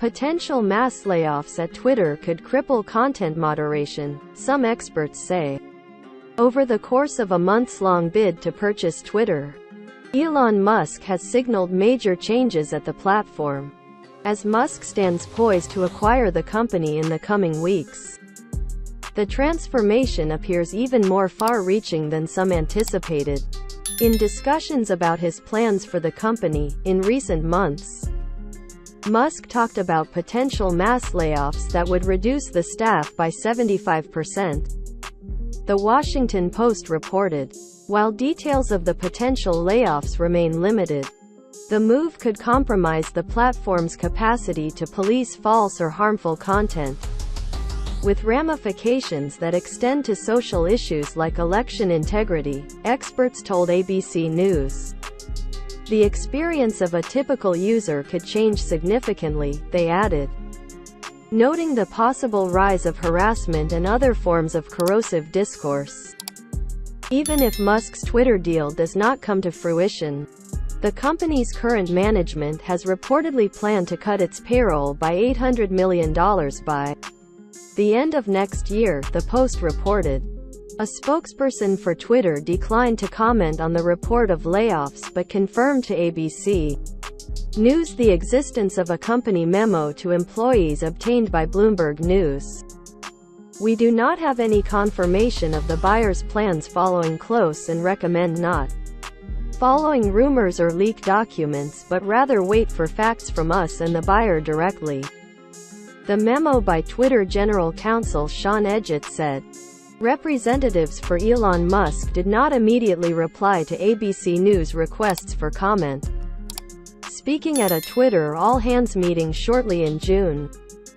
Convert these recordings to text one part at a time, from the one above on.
Potential mass layoffs at Twitter could cripple content moderation, some experts say. Over the course of a months-long bid to purchase Twitter, Elon Musk has signaled major changes at the platform, as Musk stands poised to acquire the company in the coming weeks. The transformation appears even more far-reaching than some anticipated. In discussions about his plans for the company in recent months, Musk talked about potential mass layoffs that would reduce the staff by 75%. The Washington Post reported. While details of the potential layoffs remain limited, the move could compromise the platform's capacity to police false or harmful content, with ramifications that extend to social issues like election integrity, experts told ABC News. The experience of a typical user could change significantly, they added, noting the possible rise of harassment and other forms of corrosive discourse. Even if Musk's Twitter deal does not come to fruition, the company's current management has reportedly planned to cut its payroll by $800 million by the end of next year, the Post reported. A spokesperson for Twitter declined to comment on the report of layoffs but confirmed to ABC News the existence of a company memo to employees obtained by Bloomberg News. We do not have any confirmation of the buyer's plans following close and recommend not following rumors or leaked documents but rather wait for facts from us and the buyer directly. The memo by Twitter General Counsel Sean Edgett said. Representatives for Elon Musk did not immediately reply to ABC News requests for comment. Speaking at a Twitter all-hands meeting shortly in June,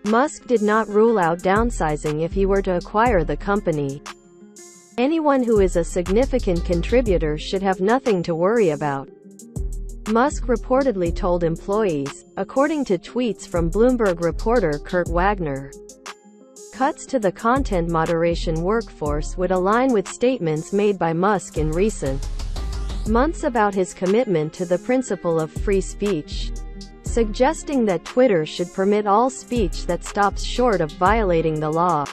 Musk did not rule out downsizing if he were to acquire the company. Anyone who is a significant contributor should have nothing to worry about, Musk reportedly told employees, according to tweets from Bloomberg reporter Kurt Wagner. Cuts to the content moderation workforce would align with statements made by Musk in recent months about his commitment to the principle of free speech, suggesting that Twitter should permit all speech that stops short of violating the law.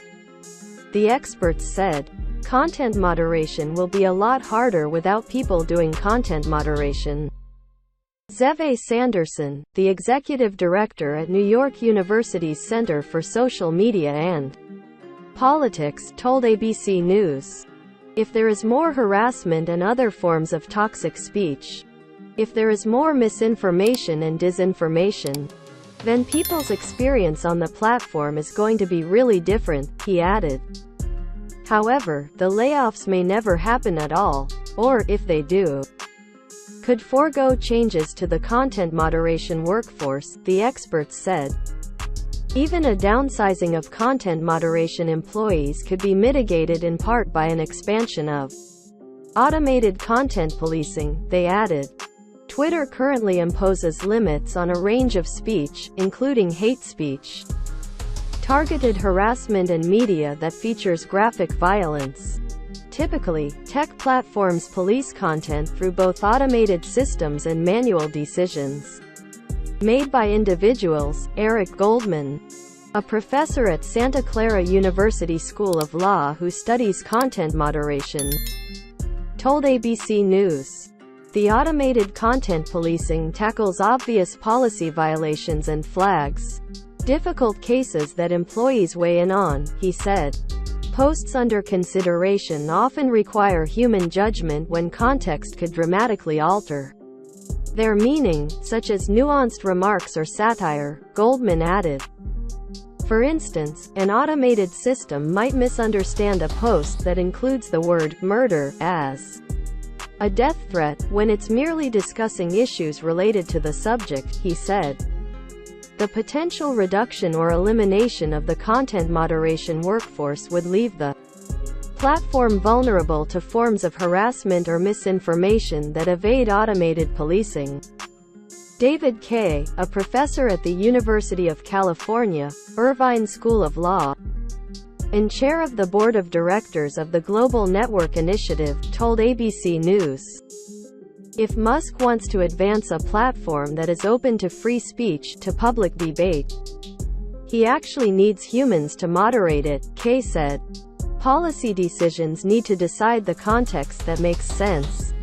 The experts said, content moderation will be a lot harder without people doing content moderation. Zeve Sanderson, the executive director at New York University's Center for Social Media and Politics, told ABC News. If there is more harassment and other forms of toxic speech, if there is more misinformation and disinformation, then people's experience on the platform is going to be really different, he added. However, the layoffs may never happen at all, or, if they do, could forego changes to the content moderation workforce, the experts said. Even a downsizing of content moderation employees could be mitigated in part by an expansion of automated content policing, they added. Twitter currently imposes limits on a range of speech, including hate speech, targeted harassment and media that features graphic violence. Typically, tech platforms police content through both automated systems and manual decisions made by individuals. Eric Goldman, a professor at Santa Clara University School of Law who studies content moderation, told ABC News. The automated content policing tackles obvious policy violations and flags difficult cases that employees weigh in on, he said. Posts under consideration often require human judgment when context could dramatically alter their meaning, such as nuanced remarks or satire, Goldman added. For instance, an automated system might misunderstand a post that includes the word murder as a death threat when it's merely discussing issues related to the subject, he said. The potential reduction or elimination of the content moderation workforce would leave the platform vulnerable to forms of harassment or misinformation that evade automated policing. David Kaye, a professor at the University of California, Irvine School of Law, and chair of the board of directors of the Global Network Initiative, told ABC News. If Musk wants to advance a platform that is open to free speech, to public debate, he actually needs humans to moderate it, Kay said. Policy decisions need to decide the context that makes sense,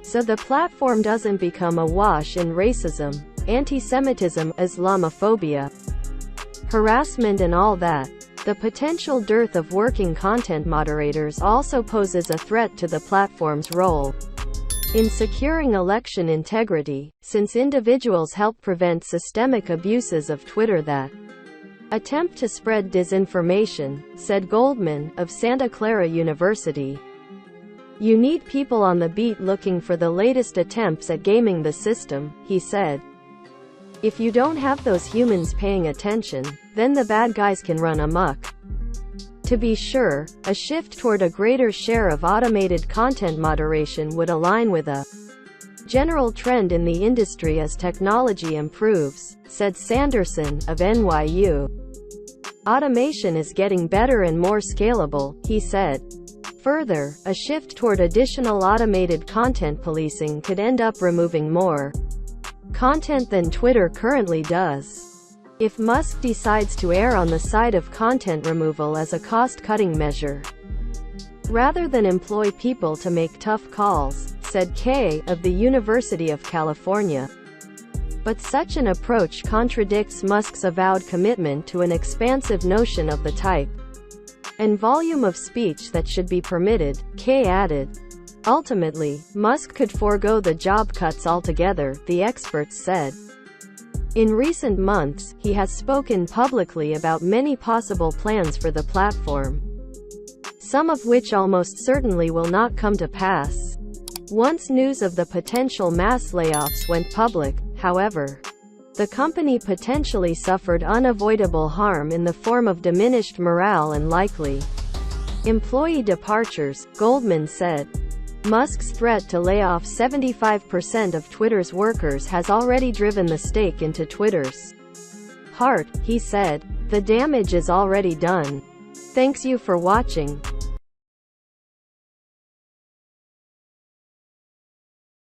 so the platform doesn't become awash in racism, anti-Semitism, Islamophobia, harassment and all that. The potential dearth of working content moderators also poses a threat to the platform's role in securing election integrity, since individuals help prevent systemic abuses of Twitter that attempt to spread disinformation, said Goldman, of Santa Clara University. You need people on the beat looking for the latest attempts at gaming the system, he said. If you don't have those humans paying attention, then the bad guys can run amok. To be sure, a shift toward a greater share of automated content moderation would align with a general trend in the industry as technology improves, said Sanderson, of NYU. Automation is getting better and more scalable, he said. Further, a shift toward additional automated content policing could end up removing more content than Twitter currently does. If Musk decides to err on the side of content removal as a cost-cutting measure, rather than employ people to make tough calls, said Kay, of the University of California. But such an approach contradicts Musk's avowed commitment to an expansive notion of the type and volume of speech that should be permitted, Kay added. Ultimately, Musk could forego the job cuts altogether, the experts said. In recent months, he has spoken publicly about many possible plans for the platform, some of which almost certainly will not come to pass. Once news of the potential mass layoffs went public, however, the company potentially suffered unavoidable harm in the form of diminished morale and likely employee departures, Goldman said. Musk's threat to lay off 75% of Twitter's workers has already driven the stake into Twitter's heart, he said. The damage is already done. Thanks you for watching.